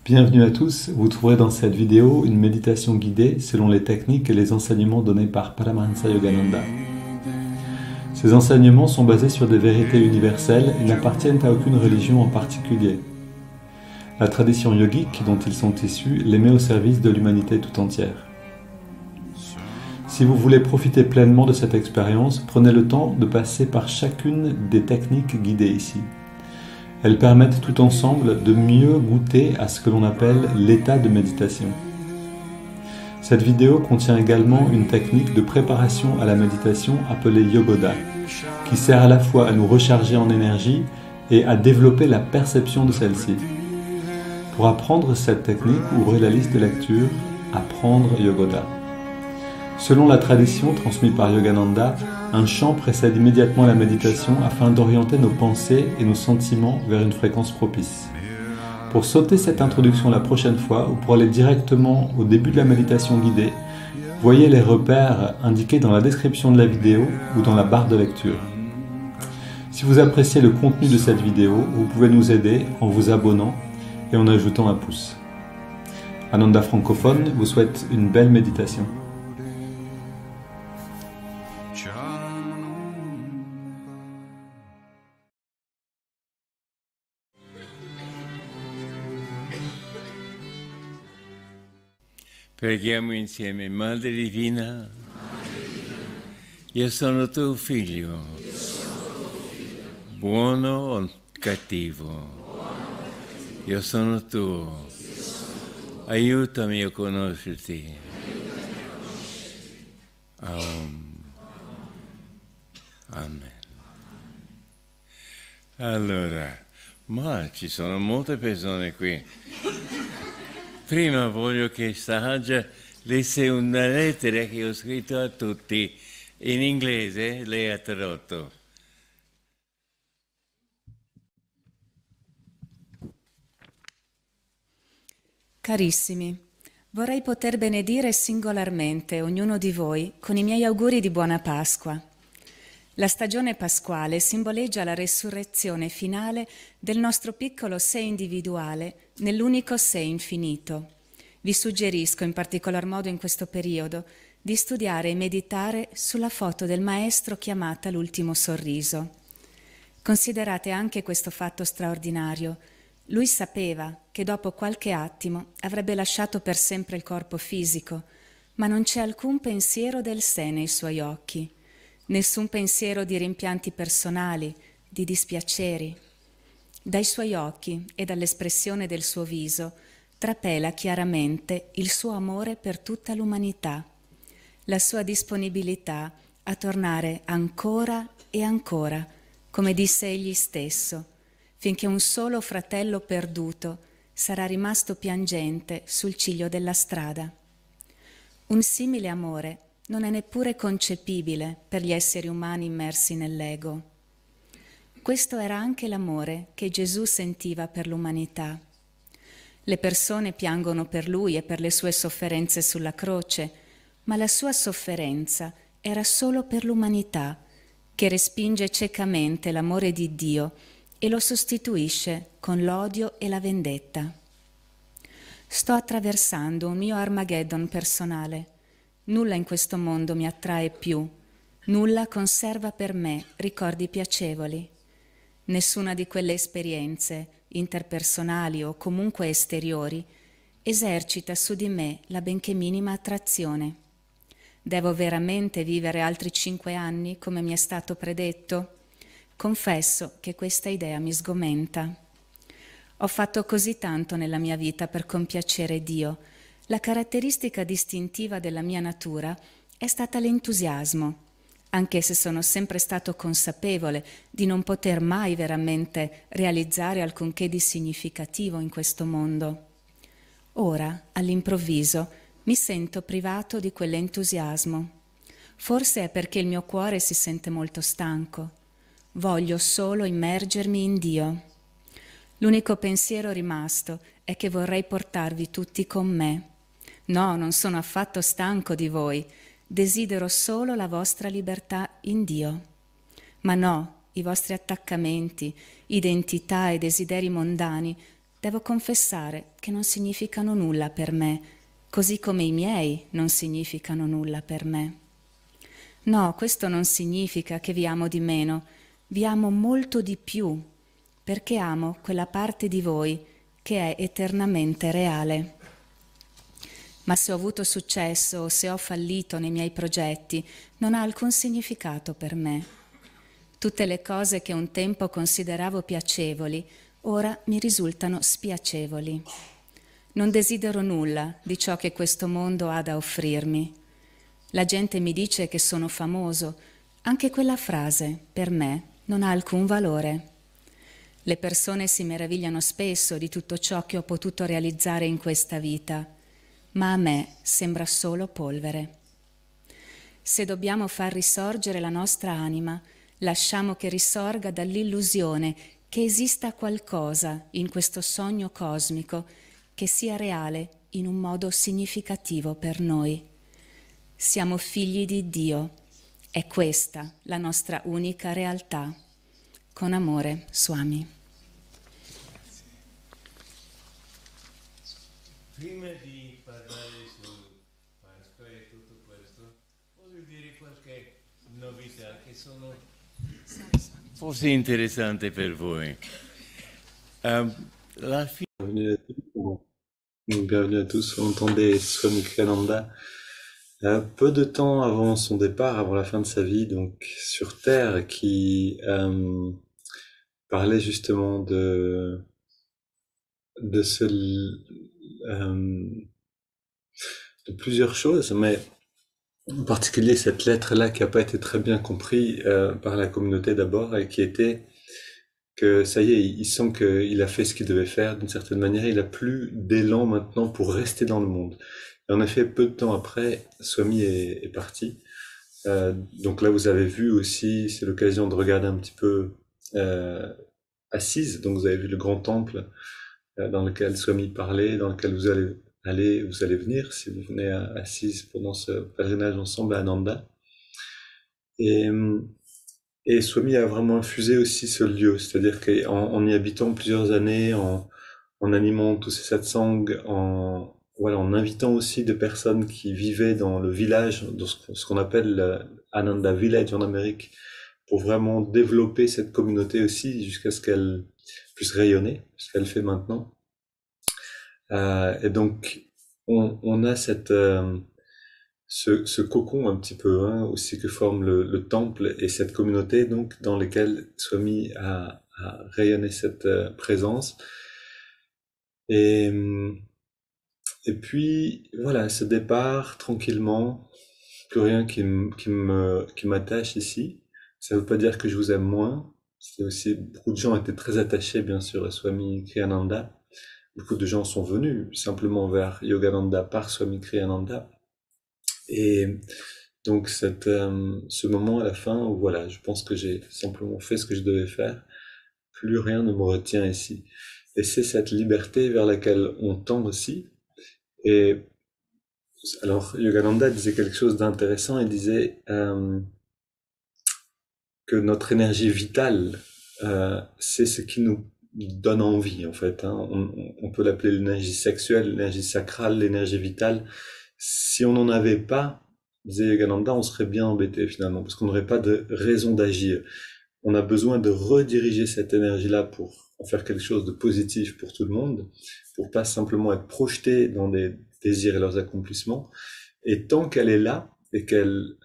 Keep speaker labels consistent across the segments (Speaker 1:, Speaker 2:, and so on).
Speaker 1: Bienvenue à tous, vous trouverez dans cette vidéo une méditation guidée selon les techniques et les enseignements donnés par Paramahansa Yogananda. Ces enseignements sont basés sur des vérités universelles et n'appartiennent à aucune religion en particulier. La tradition yogique dont ils sont issus les met au service de l'humanité tout entière. Si vous voulez profiter pleinement de cette expérience, prenez le temps de passer par chacune des techniques guidées ici. Elles permettent tout ensemble de mieux goûter à ce que l'on appelle l'état de méditation. Cette vidéo contient également une technique de préparation à la méditation appelée Yogoda, qui sert à la fois à nous recharger en énergie et à développer la perception de celle-ci. Pour apprendre cette technique, ouvrez la liste de lecture « Apprendre Yogoda ». Selon la tradition transmise par Yogananda, un chant précède immédiatement la méditation afin d'orienter nos pensées et nos sentiments vers une fréquence propice. Pour sauter cette introduction la prochaine fois ou pour aller directement au début de la méditation guidée, voyez les repères indiqués dans la description de la vidéo ou dans la barre de lecture. Si vous appréciez le contenu de cette vidéo, vous pouvez nous aider en vous abonnant et en ajoutant un pouce. Ananda francophone vous souhaite une belle méditation.
Speaker 2: Preghiamo insieme. Madre Divina, io sono tuo figlio, buono o cattivo, io sono tuo, aiutami a conoscerti. Amen. Allora, ma ci sono molte persone qui. Prima voglio che Sahaja lesse una lettera che ho scritto a tutti in inglese, lei ha tradotto.
Speaker 3: Carissimi, vorrei poter benedire singolarmente ognuno di voi con i miei auguri di buona Pasqua. La stagione pasquale simboleggia la resurrezione finale del nostro piccolo sé individuale nell'unico sé infinito. Vi suggerisco, in particolar modo in questo periodo, di studiare e meditare sulla foto del Maestro chiamata l'ultimo sorriso. Considerate anche questo fatto straordinario. Lui sapeva che dopo qualche attimo avrebbe lasciato per sempre il corpo fisico, ma non c'è alcun pensiero del sé nei suoi occhi. Nessun pensiero di rimpianti personali, di dispiaceri. Dai suoi occhi e dall'espressione del suo viso trapela chiaramente il suo amore per tutta l'umanità, la sua disponibilità a tornare ancora e ancora, come disse egli stesso, finché un solo fratello perduto sarà rimasto piangente sul ciglio della strada. Un simile amore non è neppure concepibile per gli esseri umani immersi nell'ego. Questo era anche l'amore che Gesù sentiva per l'umanità. Le persone piangono per lui e per le sue sofferenze sulla croce, ma la sua sofferenza era solo per l'umanità, che respinge ciecamente l'amore di Dio e lo sostituisce con l'odio e la vendetta. Sto attraversando un mio Armageddon personale. Nulla in questo mondo mi attrae più, nulla conserva per me ricordi piacevoli. Nessuna di quelle esperienze, interpersonali o comunque esteriori, esercita su di me la benché minima attrazione. Devo veramente vivere altri 5 anni come mi è stato predetto? Confesso che questa idea mi sgomenta. Ho fatto così tanto nella mia vita per compiacere Dio. La caratteristica distintiva della mia natura è stata l'entusiasmo, anche se sono sempre stato consapevole di non poter mai veramente realizzare alcunché di significativo in questo mondo. Ora, all'improvviso, mi sento privato di quell'entusiasmo. Forse è perché il mio cuore si sente molto stanco. Voglio solo immergermi in Dio. L'unico pensiero rimasto è che vorrei portarvi tutti con me. No, non sono affatto stanco di voi, desidero solo la vostra libertà in Dio. Ma no, i vostri attaccamenti, identità e desideri mondani devo confessare che non significano nulla per me, così come i miei non significano nulla per me. No, questo non significa che vi amo di meno, vi amo molto di più, perché amo quella parte di voi che è eternamente reale. Ma se ho avuto successo o se ho fallito nei miei progetti, non ha alcun significato per me. Tutte le cose che un tempo consideravo piacevoli, ora mi risultano spiacevoli. Non desidero nulla di ciò che questo mondo ha da offrirmi. La gente mi dice che sono famoso, anche quella frase, per me, non ha alcun valore. Le persone si meravigliano spesso di tutto ciò che ho potuto realizzare in questa vita, ma a me sembra solo polvere. Se dobbiamo far risorgere la nostra anima, lasciamo che risorga dall'illusione che esista qualcosa in questo sogno cosmico che sia reale in un modo significativo per noi. Siamo figli di Dio, è questa la nostra unica realtà. Con amore, Swami.
Speaker 2: Prima di parlare su Pasqua e tutto questo, voglio dire qualche novità che sono forse interessanti per voi. La
Speaker 1: Bienvenue à tous, on entendait Swami Kriyananda peu de temps avant son départ, avant la fin de sa vie, donc sur Terre, qui parlait justement de ce de plusieurs choses, mais en particulier cette lettre-là qui n'a pas été très bien comprise par la communauté d'abord, et qui était que ça y est, il sent qu'il a fait ce qu'il devait faire d'une certaine manière, il a plus d'élan maintenant pour rester dans le monde. Et en effet, peu de temps après, Swami est parti. Donc là, vous avez vu aussi, c'est l'occasion de regarder un petit peu Assise, donc vous avez vu le grand temple dans lequel Swami parlait, dans lequel vous allez venir si vous venez à Assise pendant ce pèlerinage ensemble à Ananda. Et Swami a vraiment infusé aussi ce lieu, c'est-à-dire qu'en y habitant plusieurs années, en animant tous ces satsangs, en invitant aussi des personnes qui vivaient dans le village, dans ce qu'on appelle Ananda Village en Amérique, pour vraiment développer cette communauté aussi jusqu'à ce qu'elle puisse rayonner, ce qu'elle fait maintenant. Et donc, on a ce cocon un petit peu aussi que forme le temple et cette communauté donc dans lesquelles Swami a rayonné cette présence. Et puis voilà, ce départ tranquillement, plus rien qui m'attache ici. Ça ne veut pas dire que je vous aime moins. C'est aussi, beaucoup de gens étaient très attachés bien sûr à Swami Kriyananda. Beaucoup de gens sont venus simplement vers Yogananda par Swami Kriyananda. Et donc ce moment à la fin où voilà, je pense que j'ai simplement fait ce que je devais faire, plus rien ne me retient ici. Et c'est cette liberté vers laquelle on tend aussi. Et alors Yogananda disait quelque chose d'intéressant, il disait que notre énergie vitale, c'est ce qui nous donne envie en fait. On peut l'appeler l'énergie sexuelle, l'énergie sacrale, l'énergie vitale. Si on n'en avait pas, disait Yogananda, on serait bien embêté finalement, parce qu'on n'aurait pas de raison d'agir. On a besoin de rediriger cette énergie-là pour en faire quelque chose de positif pour tout le monde, pour pas simplement être projeté dans des désirs et leurs accomplissements. Et tant qu'elle est là, et qu'elle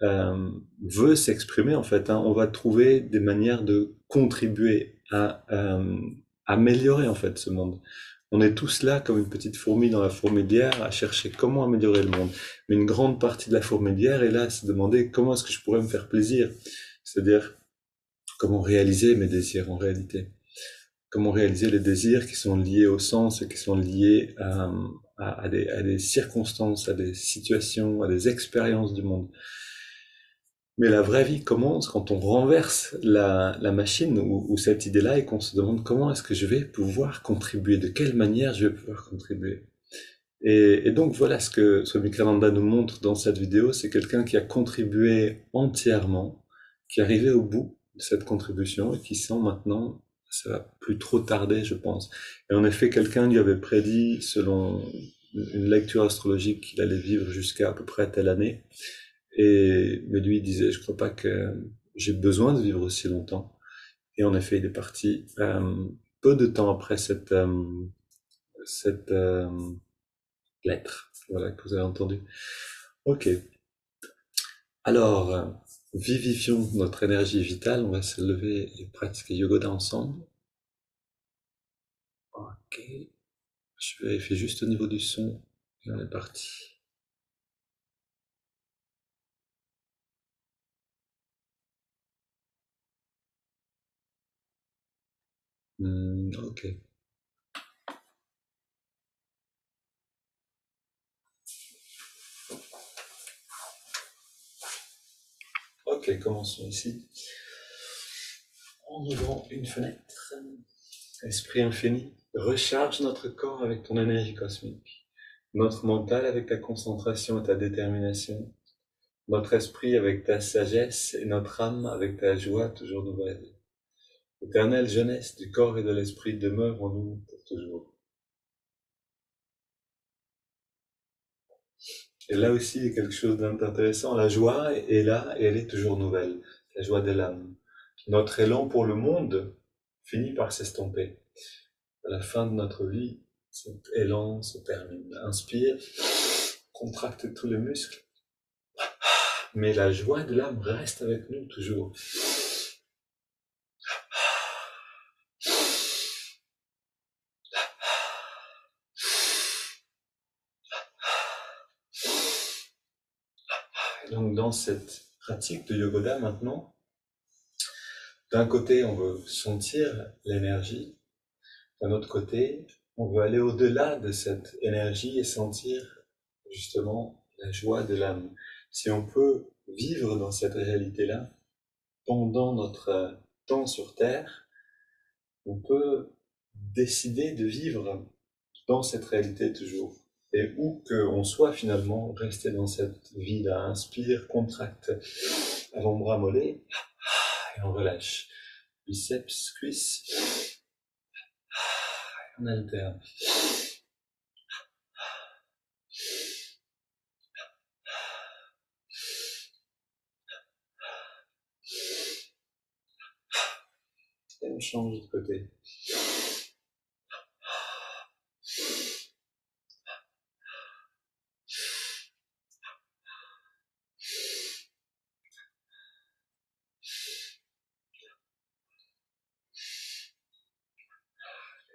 Speaker 1: veut s'exprimer, en fait, on va trouver des manières de contribuer à améliorer en fait ce monde. On est tous là comme une petite fourmi dans la fourmilière à chercher comment améliorer le monde. Mais une grande partie de la fourmilière est là à se demander comment est-ce que je pourrais me faire plaisir. C'est-à-dire comment réaliser mes désirs en réalité. Comment réaliser les désirs qui sont liés au sens et qui sont liés à des circonstances, à des situations, à des expériences du monde. Mais la vraie vie commence quand on renverse la machine ou cette idée-là et qu'on se demande comment est-ce que je vais pouvoir contribuer, de quelle manière je vais pouvoir contribuer. Et donc voilà ce que Swami Kriyananda nous montre dans cette vidéo, c'est quelqu'un qui a contribué entièrement, qui est arrivé au bout de cette contribution et qui sent maintenant ça va plus trop tarder, je pense. Et en effet, quelqu'un lui avait prédit, selon une lecture astrologique, qu'il allait vivre jusqu'à peu près telle année. Mais lui, il disait, je crois pas que j'ai besoin de vivre aussi longtemps. Et en effet, il est parti peu de temps après cette lettre, voilà, que vous avez entendue. Ok. Alors, vivifions notre énergie vitale. On va se lever et pratiquer Yogoda ensemble. Ok. Je vérifie juste au niveau du son et on est parti. Ok. Ok, commençons ici. En ouvrant une fenêtre. Esprit infini, recharge notre corps avec ton énergie cosmique, notre mental avec ta concentration et ta détermination, notre esprit avec ta sagesse et notre âme avec ta joie toujours nouvelle. Éternelle jeunesse du corps et de l'esprit demeure en nous pour toujours. Et là aussi, il y a quelque chose d'intéressant. La joie est là et elle est toujours nouvelle. La joie de l'âme. Notre élan pour le monde finit par s'estomper. À la fin de notre vie, cet élan se termine. Inspire, contracte tous les muscles. Mais la joie de l'âme reste avec nous toujours. Et donc dans cette pratique de Yogoda maintenant, d'un côté on veut sentir l'énergie, d'un autre côté on veut aller au-delà de cette énergie et sentir justement la joie de l'âme. Si on peut vivre dans cette réalité-là pendant notre temps sur Terre, on peut décider de vivre dans cette réalité toujours. Et où qu'on soit finalement, rester dans cette vie-là. Inspire, contracte avant-bras mollet, et on relâche. Biceps, cuisses, et on alterne. Et on change de côté.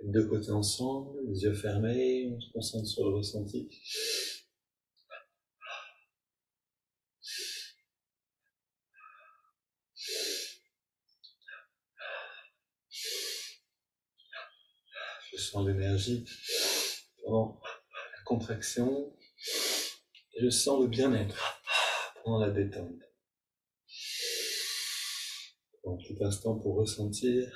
Speaker 1: Les deux côtés ensemble, les yeux fermés, on se concentre sur le ressenti. Je sens l'énergie pendant la contraction. Et je sens le bien-être pendant la détente. Un petit instant pour ressentir.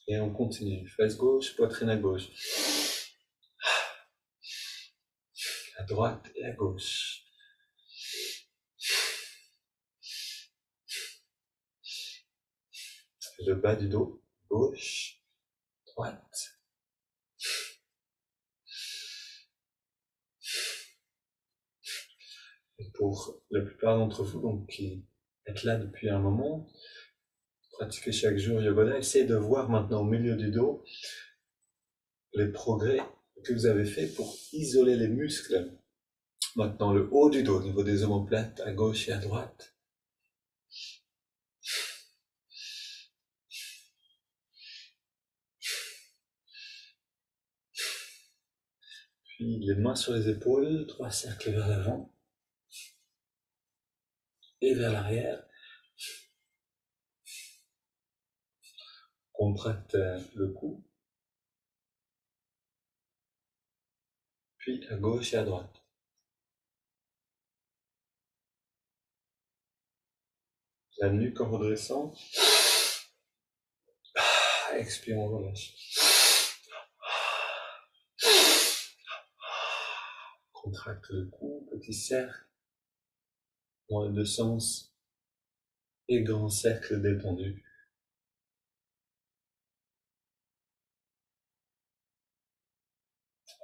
Speaker 1: Et on continue. Fesse gauche, poitrine à gauche. À droite et à gauche. Le bas du dos. Gauche, droite. Et pour la plupart d'entre vous, donc, qui êtes là depuis un moment, pratiquez chaque jour Yogoda, essayez de voir maintenant au milieu du dos les progrès que vous avez faits pour isoler les muscles. Maintenant, le haut du dos, au niveau des omoplates, à gauche et à droite. Puis les mains sur les épaules, 3 cercles vers l'avant et vers l'arrière. Contracte le cou. Puis à gauche et à droite. La nuque en redressant. Expire, on relâche. Contracte le cou, petit cercle dans les deux sens. et grand cercle détendu.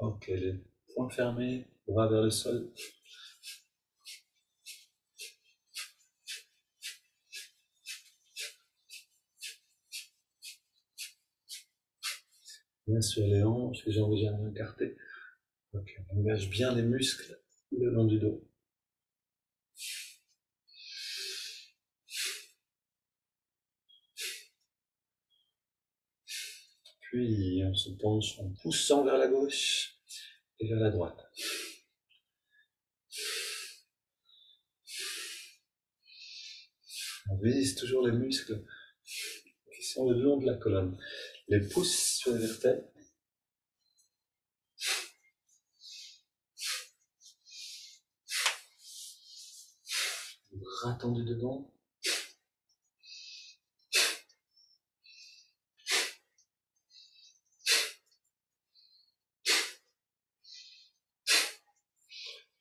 Speaker 1: Ok, les poings fermés, bras vers le sol. Main sur les hanches, les jambes légèrement écartées. Ok, on engage bien les muscles le long du dos. Puis on se penche en poussant vers la gauche et vers la droite. On vise toujours les muscles qui sont le long de la colonne. Les pouces sur les vertèbres. Bras tendus devant.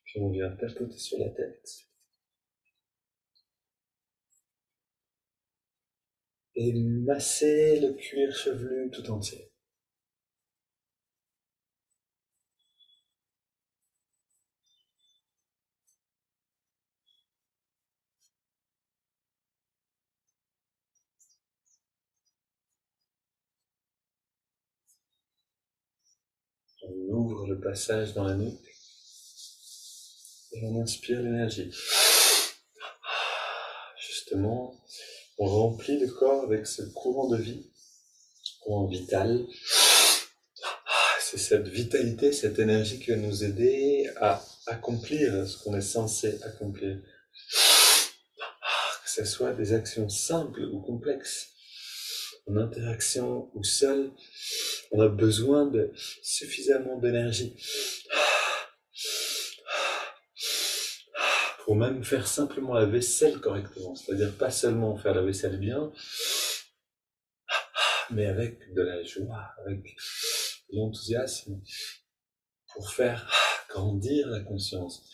Speaker 1: Puis on vient tapoter sur la tête. Et masser le cuir chevelu tout entier. On ouvre le passage dans la nuque. Et on inspire l'énergie. Justement, on remplit le corps avec ce courant de vie, courant vital. C'est cette vitalité, cette énergie qui va nous aider à accomplir ce qu'on est censé accomplir. Que ce soit des actions simples ou complexes, en interaction ou seul, on a besoin de suffisamment d'énergie pour même faire simplement la vaisselle correctement, c'est-à-dire pas seulement faire la vaisselle bien, mais avec de la joie, avec de l'enthousiasme, pour faire grandir la conscience.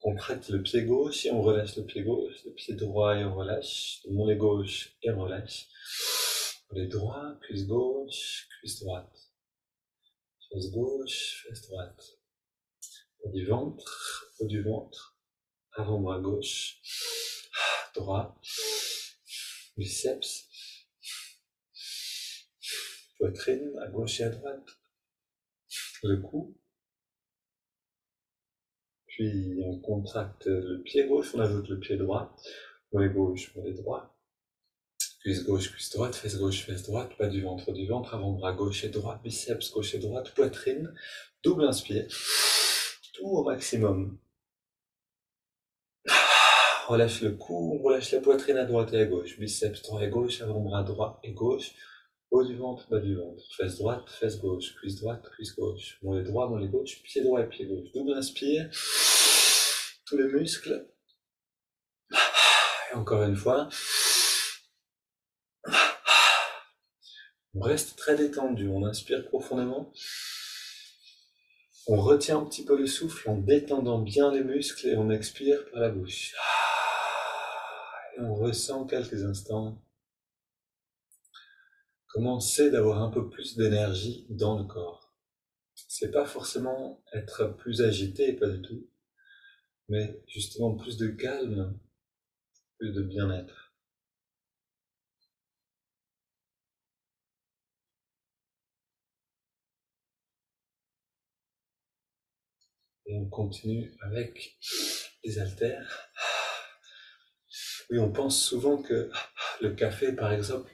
Speaker 1: On contracte le pied gauche et on relâche le pied gauche, le pied droit et on relâche, le mollet gauche et on relâche, mollet droit, cuisse gauche, cuisse droite, fesse gauche, fesse droite, haut du ventre, avant-bras gauche, droit, biceps, poitrine à gauche et à droite, le cou, puis on contracte le pied gauche, on ajoute le pied droit, mollet gauche, mollet droit, cuisse gauche, cuisse droite, fesse droite, bas du ventre, avant-bras gauche et droit, biceps gauche et droite, poitrine, double inspire, tout au maximum. Relâche le cou, on relâche la poitrine à droite et à gauche, biceps droit et gauche, avant-bras droit et gauche, haut du ventre, bas du ventre, fesse droite, fesse gauche, cuisse gauche, mollet gauche, pied droit et pied gauche. Double inspire, tous les muscles. Et encore une fois, on reste très détendu, on inspire profondément. On retient un petit peu le souffle en détendant bien les muscles et on expire par la bouche. Et on ressent quelques instants comment c'est d'avoir un peu plus d'énergie dans le corps. C'est pas forcément être plus agité, pas du tout, mais justement plus de calme, plus de bien-être. Et on continue avec les haltères. Oui, on pense souvent que le café, par exemple,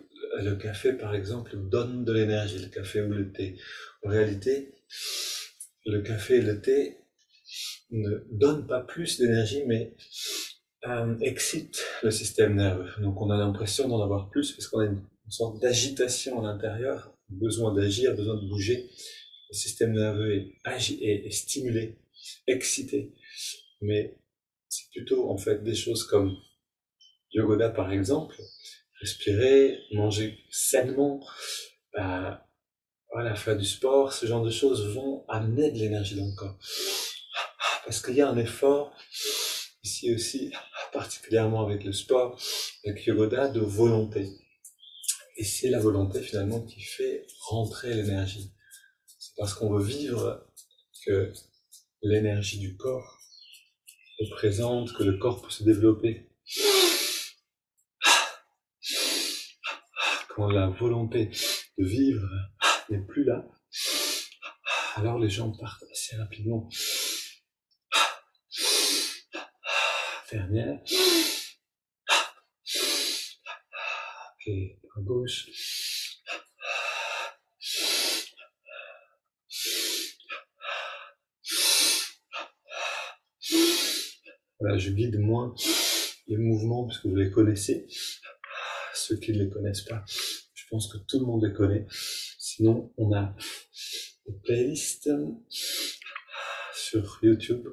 Speaker 1: donne de l'énergie, le café ou le thé. En réalité, le café et le thé ne donnent pas plus d'énergie, mais excitent le système nerveux. Donc on a l'impression d'en avoir plus parce qu'on a une sorte d'agitation à l'intérieur, besoin d'agir, besoin de bouger. Le système nerveux est stimulé, excité. Mais c'est plutôt en fait des choses comme Yogoda par exemple, respirer, manger sainement, voilà, faire du sport, ce genre de choses vont amener de l'énergie dans le corps. Parce qu'il y a un effort, ici aussi, particulièrement avec le sport, avec Yogoda, de volonté. Et c'est la volonté finalement qui fait rentrer l'énergie. C'est parce qu'on veut vivre que l'énergie du corps est présente, que le corps peut se développer. Quand la volonté de vivre n'est plus là, alors les gens partent assez rapidement. Dernière. Et à gauche. Voilà, je guide moins les mouvements parce que vous les connaissez. Ceux qui ne les connaissent pas, je pense que tout le monde les connaît. Sinon, on a des playlists sur YouTube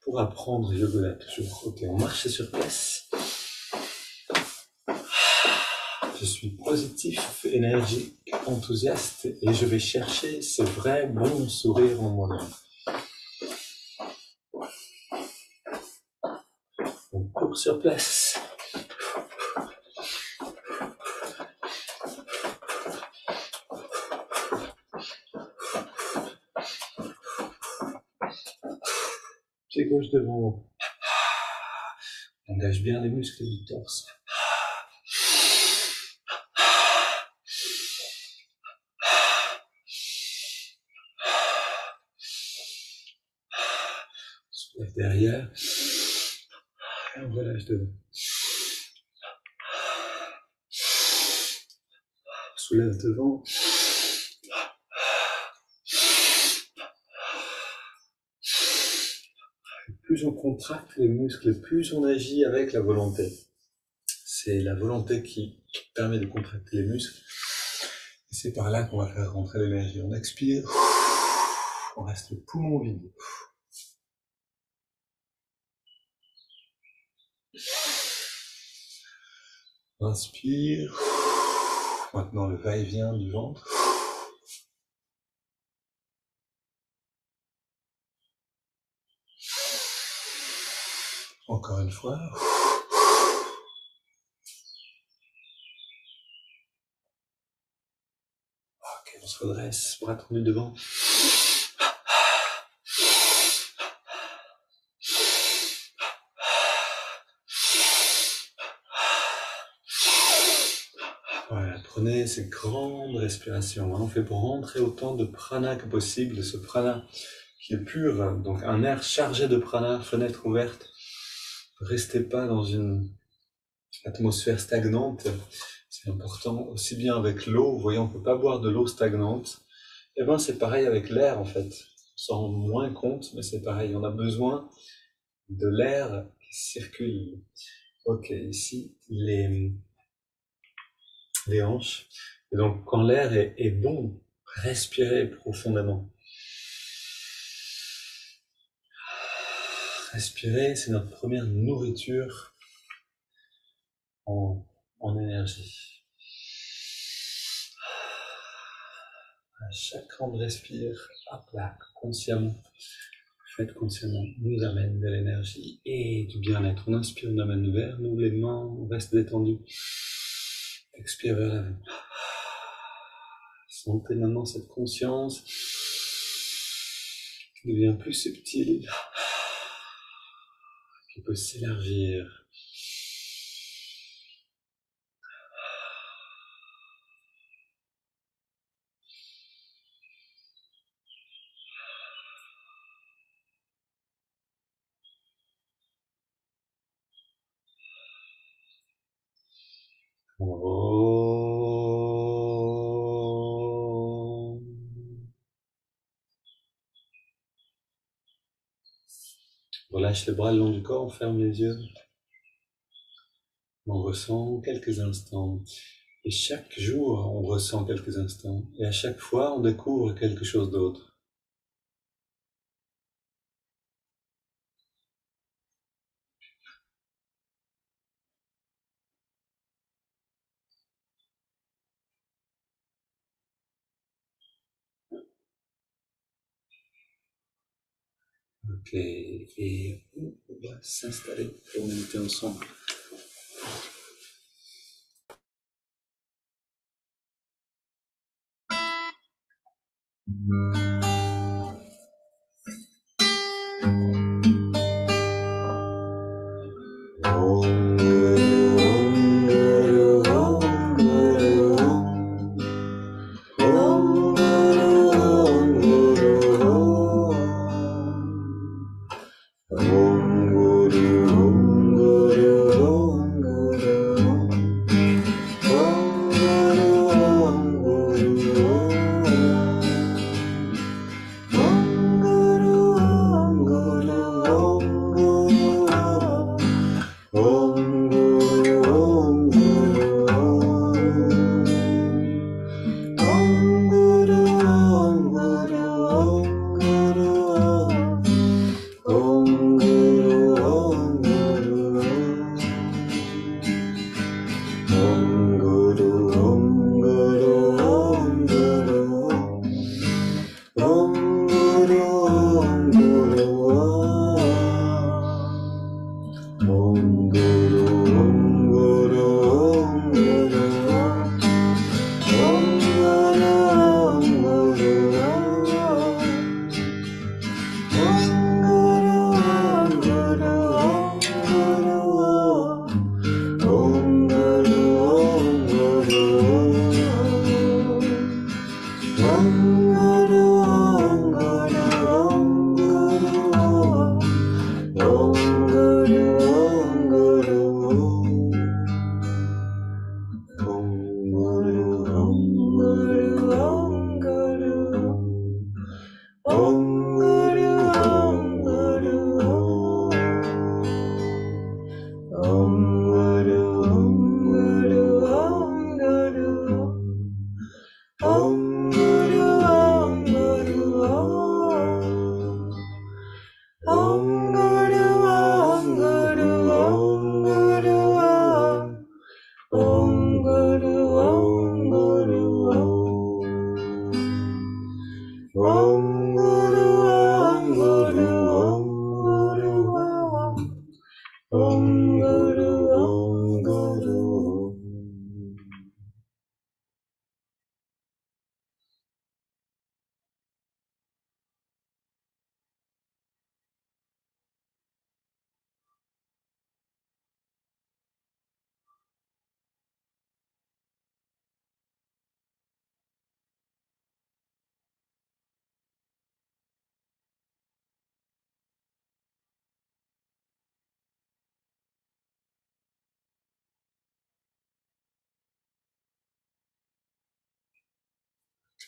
Speaker 1: pour apprendre Yogoda toujours. Ok, on marche sur place. Je suis positif, énergique, enthousiaste et je vais chercher ce vrai bon sourire en moi-même. On court sur place. Pied gauche devant. On engage bien les muscles du torse. Soulève derrière. Et on relâche devant. Soulève devant. Plus on contracte les muscles, plus on agit avec la volonté. C'est la volonté qui permet de contracter les muscles. Et c'est par là qu'on va faire rentrer l'énergie. On expire, on reste le poumon vide. Inspire. Maintenant le va-et-vient du ventre. Encore une fois. Ok, on se redresse, bras tendus devant. Voilà, prenez ces grandes respirations. On fait pour rentrer autant de prana que possible, de ce prana qui est pur, donc un air chargé de prana, fenêtre ouverte. Restez pas dans une atmosphère stagnante. C'est important, aussi bien avec l'eau, vous voyez, on ne peut pas boire de l'eau stagnante. Et bien c'est pareil avec l'air en fait. On s'en rend moins compte, mais c'est pareil, on a besoin de l'air qui circule. Ok, ici, les hanches. Et donc quand l'air est bon, respirez profondément. Respirer, c'est notre première nourriture en énergie. À chaque grande respire, hop là, consciemment, faites consciemment, nous amène de l'énergie et du bien-être. On inspire, on amène vers nous les mains, on reste détendu. Expire vers l'avant. Sentez maintenant cette conscience qui devient plus subtile, qui peut s'élargir. On relâche les bras le long du corps, on ferme les yeux. On ressent quelques instants. Et chaque jour, on ressent quelques instants. Et à chaque fois, on découvre quelque chose d'autre. Ok, et on va s'installer pour méditer ensemble.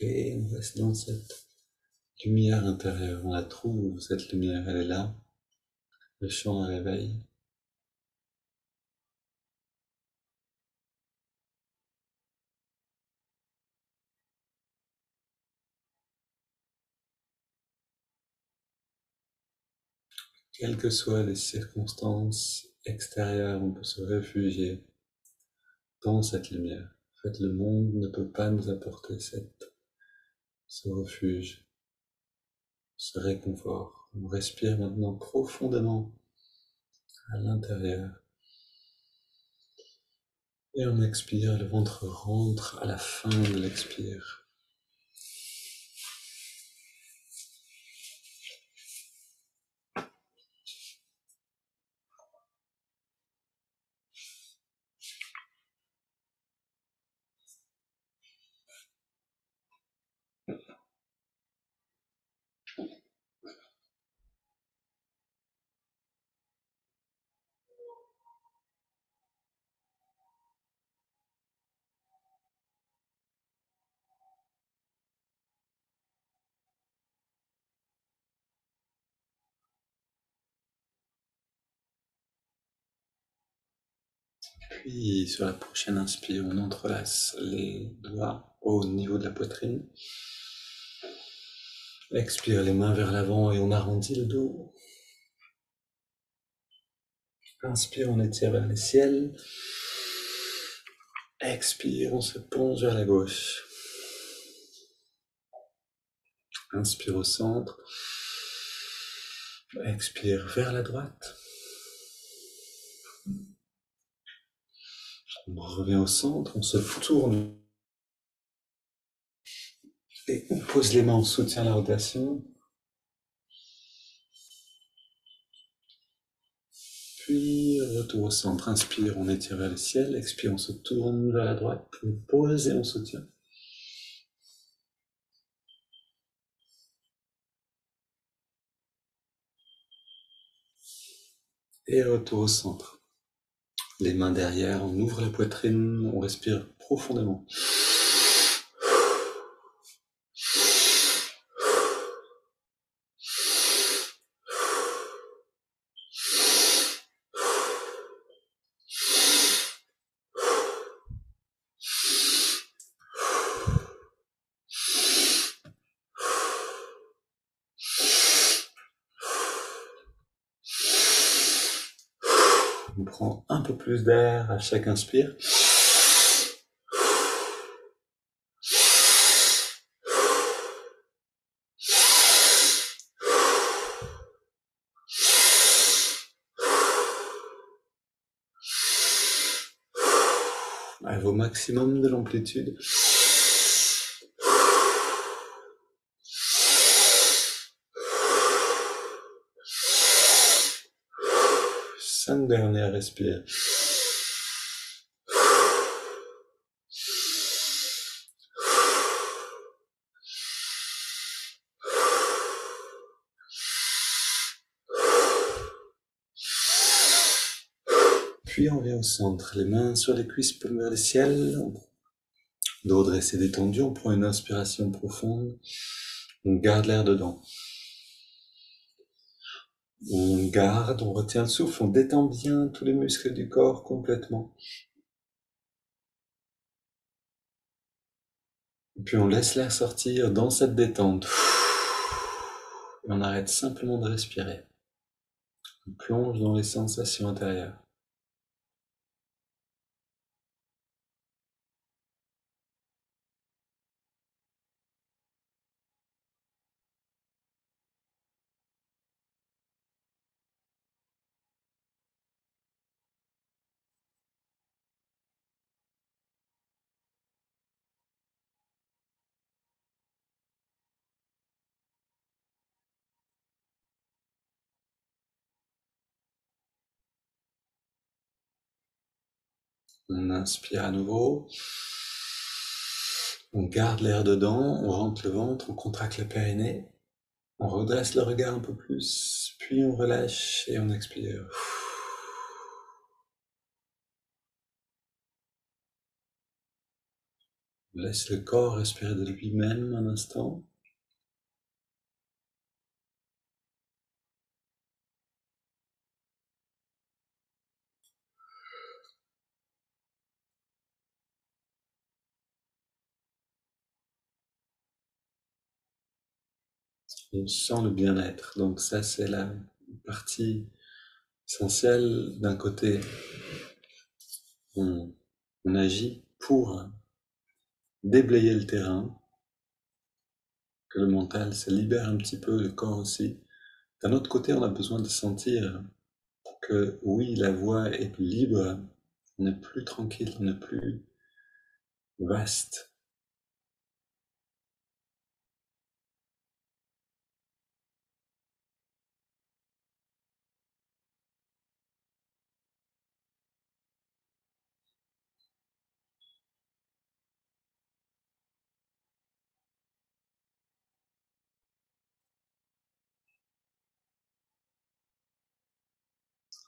Speaker 1: Et on reste dans cette lumière intérieure, on la trouve, cette lumière, elle est là, le chant un réveil. Quelles que soient les circonstances extérieures, on peut se réfugier dans cette lumière. En fait, le monde ne peut pas nous apporter ce refuge, ce réconfort. On respire maintenant profondément à l'intérieur. Et on expire, le ventre rentre à la fin de l'expire. Puis sur la prochaine inspire, on entrelace les doigts au niveau de la poitrine. Expire les mains vers l'avant et on arrondit le dos. Inspire, on étire vers le ciel. Expire, on se plonge vers la gauche. Inspire au centre. Expire vers la droite. On revient au centre, on se tourne et on pose les mains, on soutient la rotation. Puis retour au centre, inspire, on étire vers le ciel, expire, on se tourne vers la droite, on pose et on soutient. Et retour au centre. Les mains derrière, on ouvre la poitrine, on respire profondément. On prend un peu plus d'air à chaque inspire. Au maximum de l'amplitude. Cinq dernières respires. Puis on vient au centre, les mains sur les cuisses, paumes vers le ciel. Dos dressé détendu, on prend une inspiration profonde. On garde l'air dedans. On garde, on retient le souffle, on détend bien tous les muscles du corps complètement. Et puis on laisse l'air sortir dans cette détente. Et on arrête simplement de respirer. On plonge dans les sensations intérieures. On inspire à nouveau. On garde l'air dedans, on rentre le ventre, on contracte le périnée. On redresse le regard un peu plus, puis on relâche et on expire. On laisse le corps respirer de lui-même un instant. On sent le bien-être. Donc ça, c'est la partie essentielle. D'un côté, on agit pour déblayer le terrain, que le mental se libère un petit peu, le corps aussi. D'un autre côté, on a besoin de sentir que oui, la voie est libre, on n'est plus tranquille, on n'est plus vaste.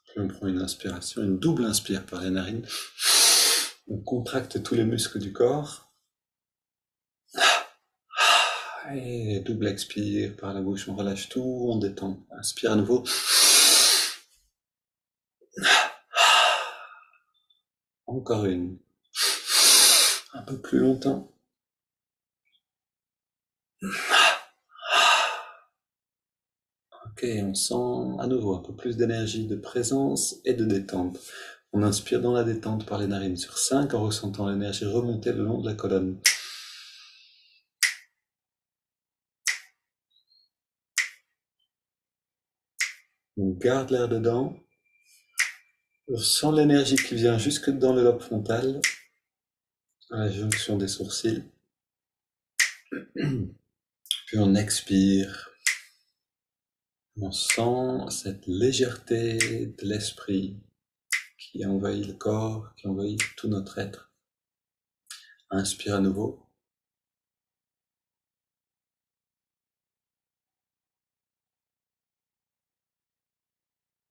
Speaker 1: Puis on prend une inspiration, une double inspire par les narines. On contracte tous les muscles du corps. Et double expire par la bouche, on relâche tout, on détend. Inspire à nouveau. Encore une. Un peu plus longtemps. Ok, on sent à nouveau un peu plus d'énergie, de présence et de détente. On inspire dans la détente par les narines sur 5 en ressentant l'énergie remonter le long de la colonne. On garde l'air dedans. On sent l'énergie qui vient jusque dans le lobe frontal, à la jonction des sourcils. Puis on expire. On sent cette légèreté de l'esprit qui envahit le corps, qui envahit tout notre être. Inspire à nouveau.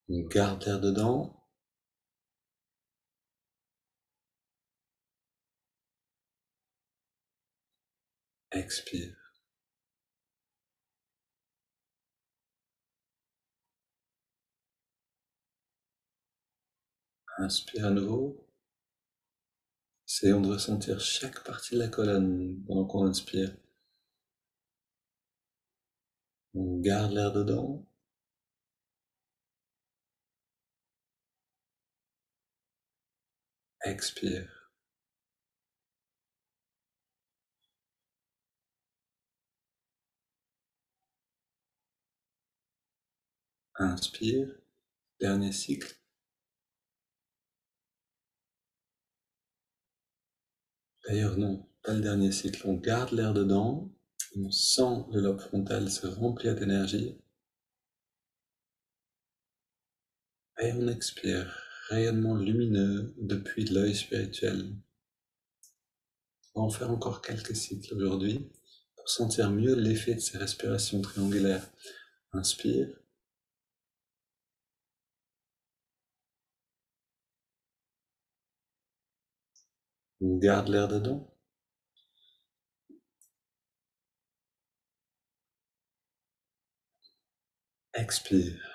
Speaker 1: On garde l'air dedans. Expire. Inspire à nouveau. Essayons de ressentir chaque partie de la colonne pendant qu'on inspire. On garde l'air dedans. Expire. Inspire. Dernier cycle. D'ailleurs non, pas le dernier cycle. On garde l'air dedans. On sent le lobe frontal se remplir d'énergie. Et on expire. Rayonnement lumineux depuis l'œil spirituel. On va en faire encore quelques cycles aujourd'hui pour sentir mieux l'effet de ces respirations triangulaires. Inspire. On garde l'air dedans. Expire.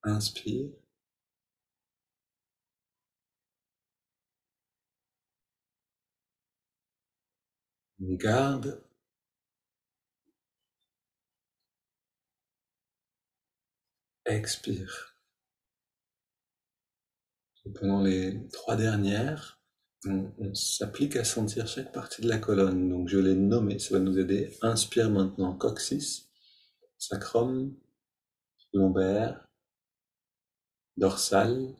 Speaker 1: Inspire. On garde. Expire. Et pendant les 3 dernières, on s'applique à sentir chaque partie de la colonne. Donc je l'ai nommé, ça va nous aider. Inspire maintenant, coccyx, sacrum, lombaire, dorsal,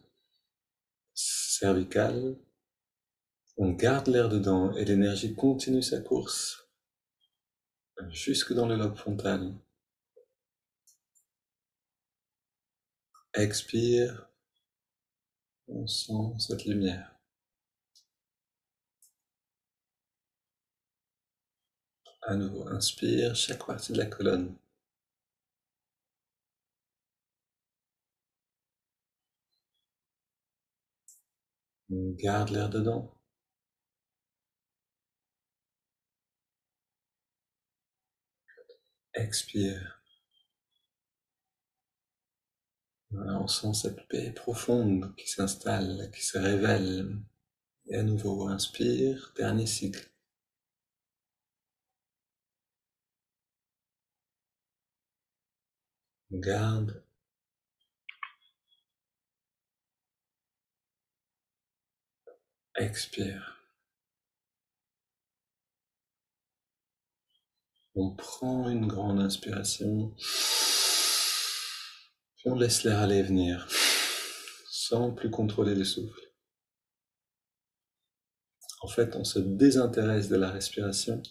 Speaker 1: cervical. On garde l'air dedans et l'énergie continue sa course jusque dans le lobe frontal. Expire, on sent cette lumière. À nouveau, inspire chaque partie de la colonne. On garde l'air dedans. Expire. Voilà, on sent cette paix profonde qui s'installe, qui se révèle. Et à nouveau, inspire, dernier cycle. On garde. Expire. On prend une grande inspiration. Puis on laisse l'air aller et venir, sans plus contrôler le souffle. En fait, on se désintéresse de la respiration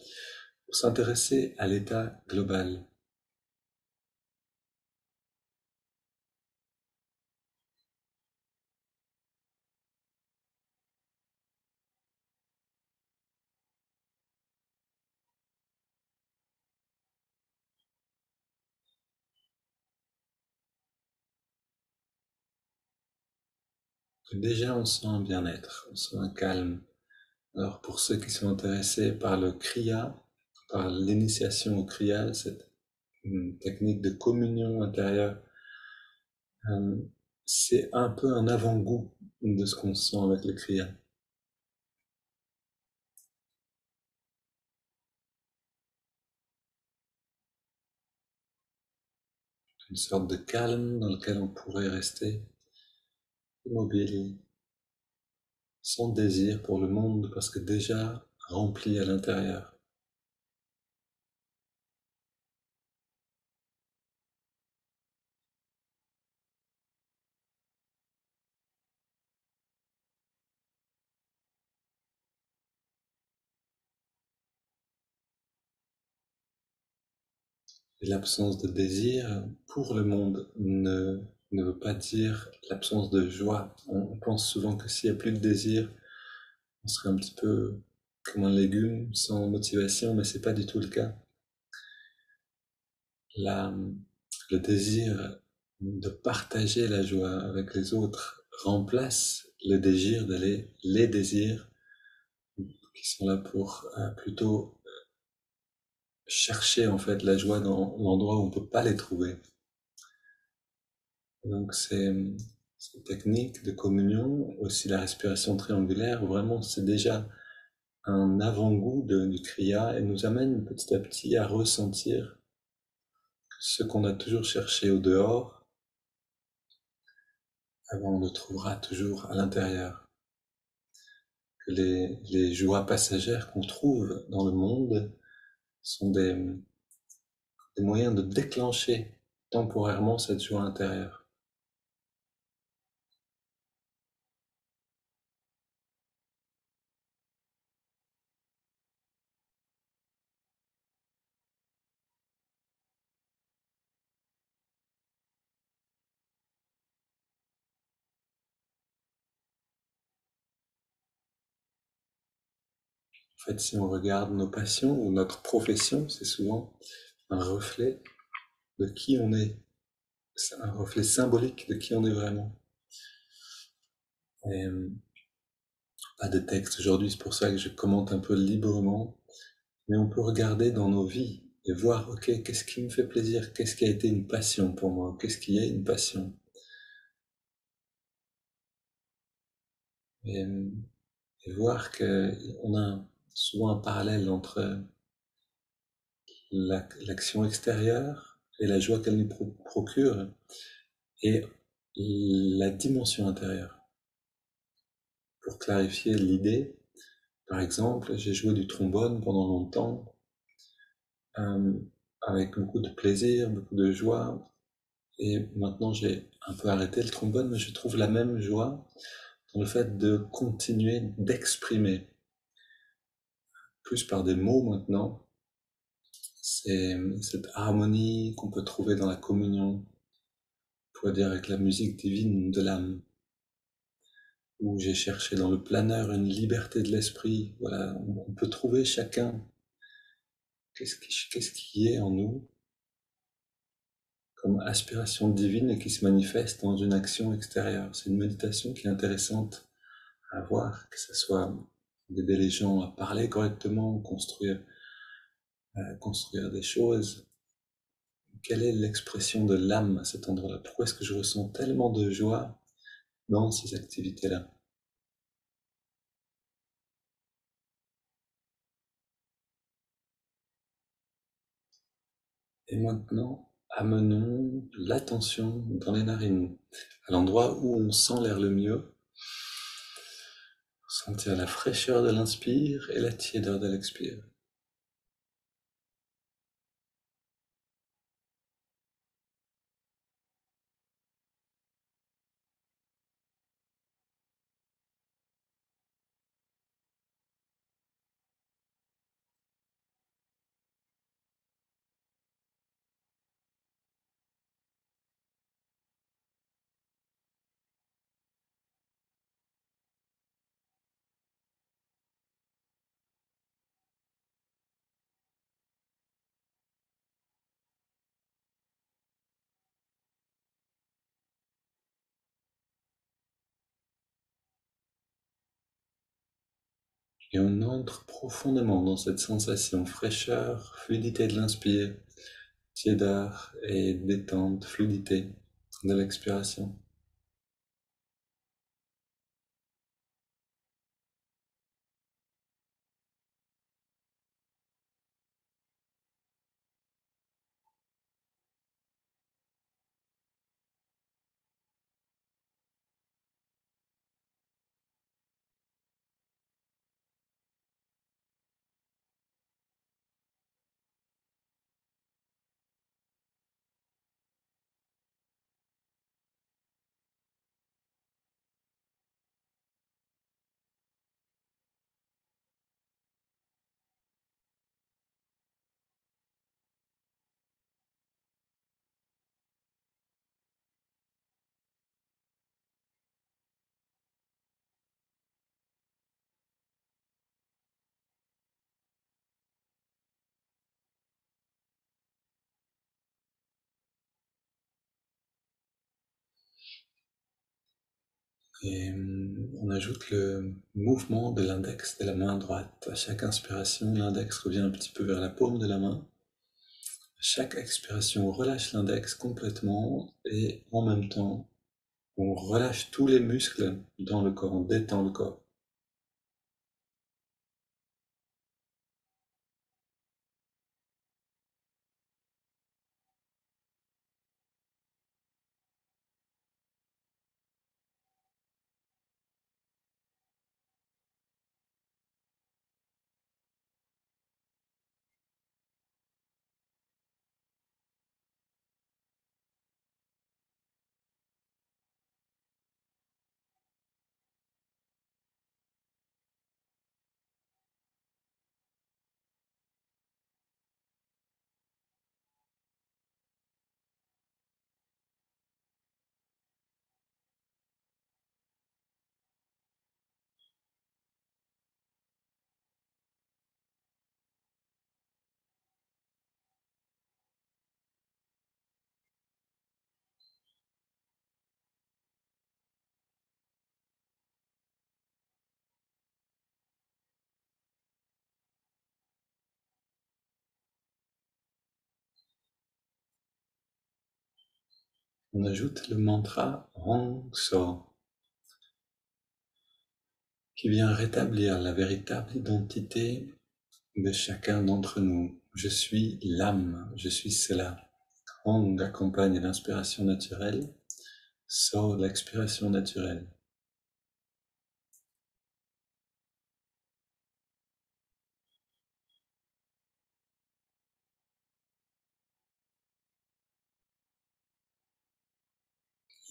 Speaker 1: pour s'intéresser à l'état global. Déjà, on sent un bien-être, on sent un calme. Alors, pour ceux qui sont intéressés par le kriya, par l'initiation au kriya, cette technique de communion intérieure, c'est un peu un avant-goût de ce qu'on sent avec le kriya. Une sorte de calme dans lequel on pourrait rester immobile, sans désir pour le monde parce que déjà rempli à l'intérieur. Et l'absence de désir pour le monde ne veut pas dire l'absence de joie. On pense souvent que s'il n'y a plus de désir, on serait un petit peu comme un légume sans motivation, mais c'est pas du tout le cas. La, le désir de partager la joie avec les autres remplace le désir d'aller, les désirs qui sont là pour plutôt chercher en fait la joie dans l'endroit où on peut pas les trouver. Donc c'est une technique de communion, aussi la respiration triangulaire, où vraiment c'est déjà un avant-goût du kriya et nous amène petit à petit à ressentir ce qu'on a toujours cherché au dehors, on le trouvera toujours à l'intérieur. Que les joies passagères qu'on trouve dans le monde sont des moyens de déclencher temporairement cette joie intérieure. En fait, si on regarde nos passions ou notre profession, c'est souvent un reflet de qui on est. C'est un reflet symbolique de qui on est vraiment. Et pas de texte aujourd'hui, c'est pour ça que je commente un peu librement. Mais on peut regarder dans nos vies et voir, ok, qu'est-ce qui me fait plaisir, qu'est-ce qui a été une passion pour moi, qu'est-ce qui est une passion. Et, et voir qu'on a souvent un parallèle entre l'action extérieure et la joie qu'elle nous procure et la dimension intérieure. Pour clarifier l'idée, par exemple, j'ai joué du trombone pendant longtemps, euh, avec beaucoup de plaisir, beaucoup de joie, et maintenant j'ai un peu arrêté le trombone, mais je trouve la même joie dans le fait de continuer d'exprimer, plus par des mots maintenant, c'est cette harmonie qu'on peut trouver dans la communion, on pourrait dire avec la musique divine de l'âme, où j'ai cherché dans le planeur une liberté de l'esprit. Voilà, on peut trouver chacun qu'est-ce qui est en nous comme aspiration divine et qui se manifeste dans une action extérieure. C'est une méditation qui est intéressante à voir, que ce soit d'aider les gens à parler correctement, construire des choses. Quelle est l'expression de l'âme à cet endroit-là? Pourquoi est-ce que je ressens tellement de joie dans ces activités-là? Et maintenant, amenons l'attention dans les narines, à l'endroit où on sent l'air le mieux. Sentir la fraîcheur de l'inspire et la tiédeur de l'expire. Et on entre profondément dans cette sensation fraîcheur, fluidité de l'inspire, tiédeur et détente, fluidité de l'expiration. Et on ajoute le mouvement de l'index de la main droite. À chaque inspiration, l'index revient un petit peu vers la paume de la main. À chaque expiration, on relâche l'index complètement et en même temps, on relâche tous les muscles dans le corps, on détend le corps. On ajoute le mantra Hong So, qui vient rétablir la véritable identité de chacun d'entre nous. Je suis l'âme, je suis cela. Hong accompagne l'inspiration naturelle, So l'expiration naturelle.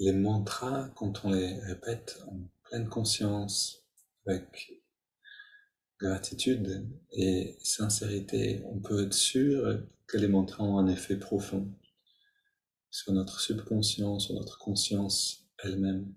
Speaker 1: Les mantras, quand on les répète en pleine conscience, avec gratitude et sincérité, on peut être sûr que les mantras ont un effet profond sur notre subconscient, sur notre conscience elle-même.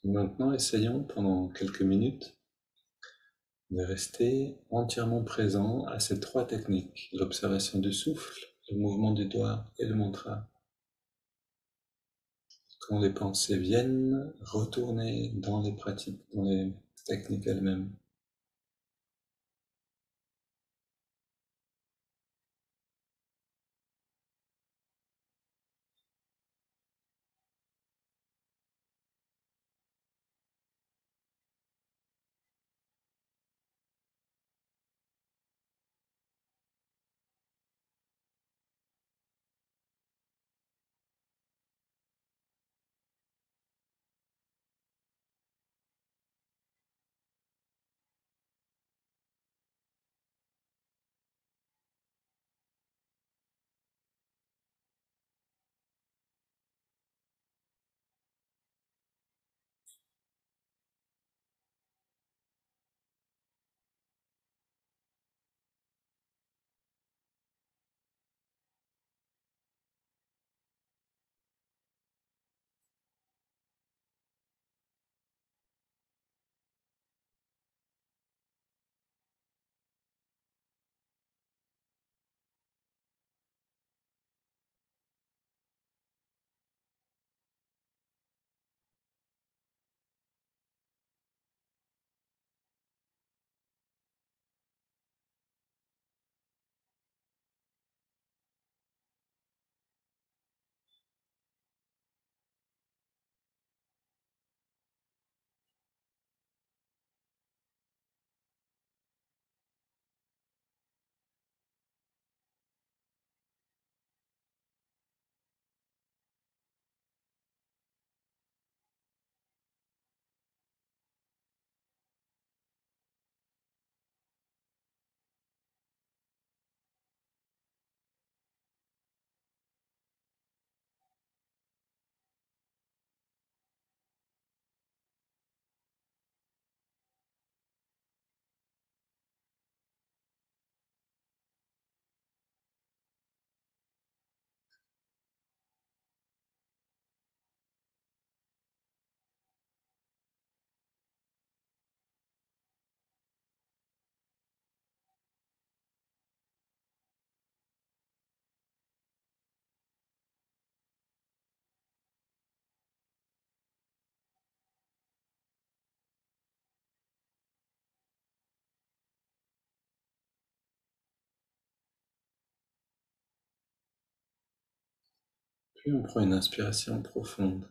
Speaker 1: Maintenant, essayons pendant quelques minutes de rester entièrement présent à ces trois techniques, l'observation du souffle, le mouvement du doigt et le mantra. Quand les pensées viennent, retourner dans les pratiques, dans les techniques elles-mêmes. Puis on prend une inspiration profonde.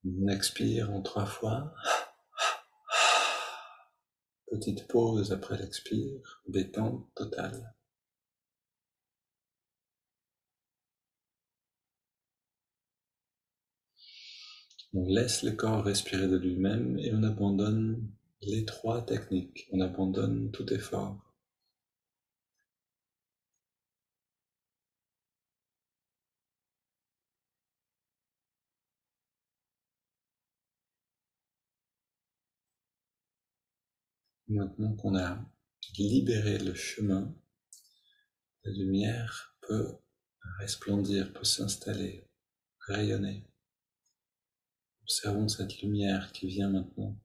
Speaker 1: On expire en 3 fois. Petite pause après l'expire, détente totale. On laisse le corps respirer de lui-même et on abandonne les 3 techniques. On abandonne tout effort. Maintenant qu'on a libéré le chemin, la lumière peut resplendir, peut s'installer, rayonner. Observons cette lumière qui vient maintenant.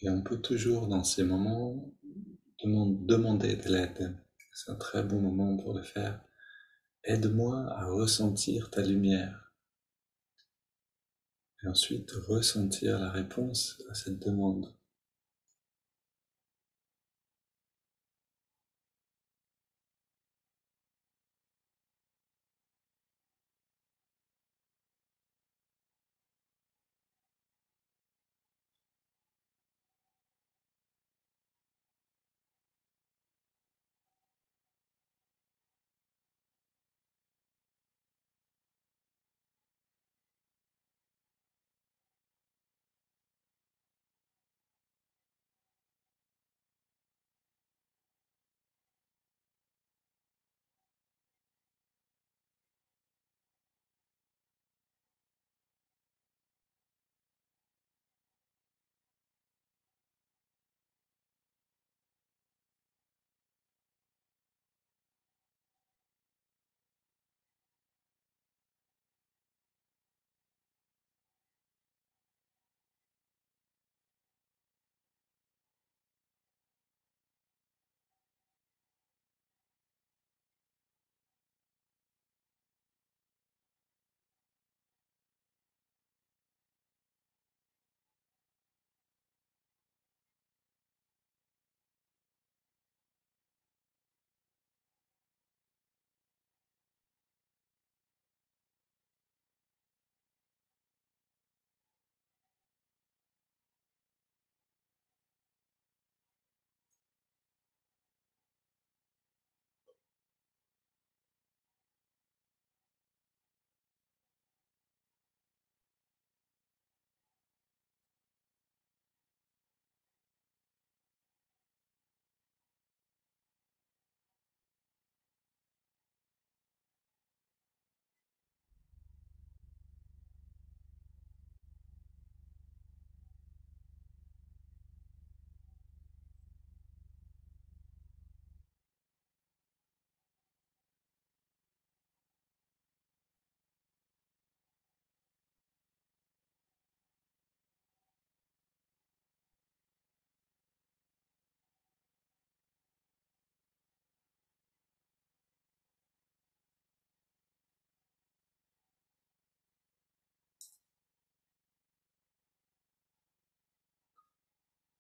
Speaker 1: Et on peut toujours, dans ces moments, demander de l'aide. C'est un très bon moment pour le faire. Aide-moi à ressentir ta lumière. Et ensuite, ressentir la réponse à cette demande.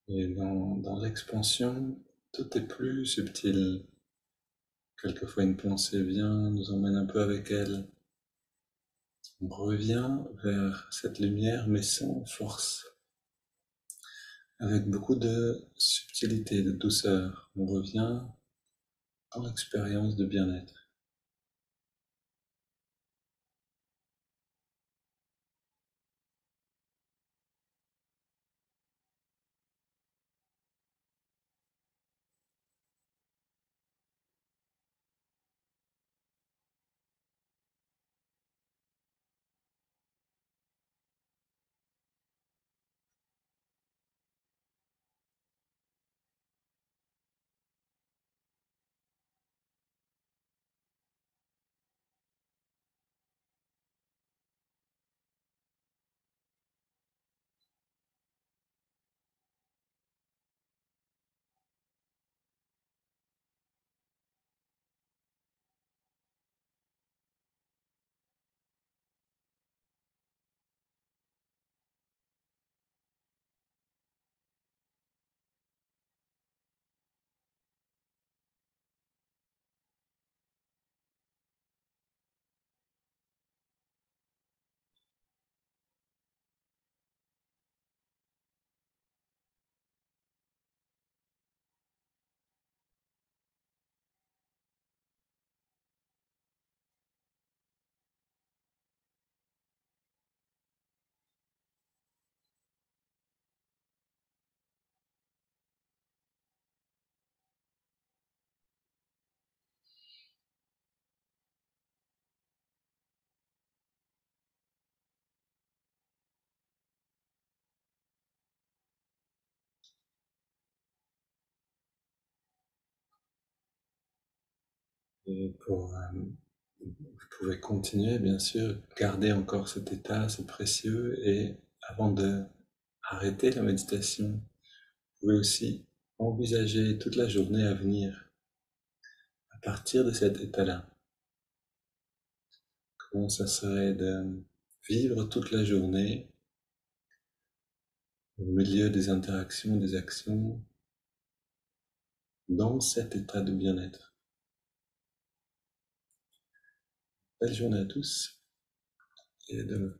Speaker 1: Et dans l'expansion, tout est plus subtil. Quelquefois une pensée vient, nous emmène un peu avec elle. On revient vers cette lumière, mais sans force, avec beaucoup de subtilité, de douceur. On revient en expérience de bien-être. Et vous pouvez continuer, bien sûr, garder encore cet état, c'est précieux, et avant de arrêter la méditation, vous pouvez aussi envisager toute la journée à venir à partir de cet état-là. Comment ça serait de vivre toute la journée au milieu des interactions, des actions, dans cet état de bien-être. Belle journée à tous et à demain.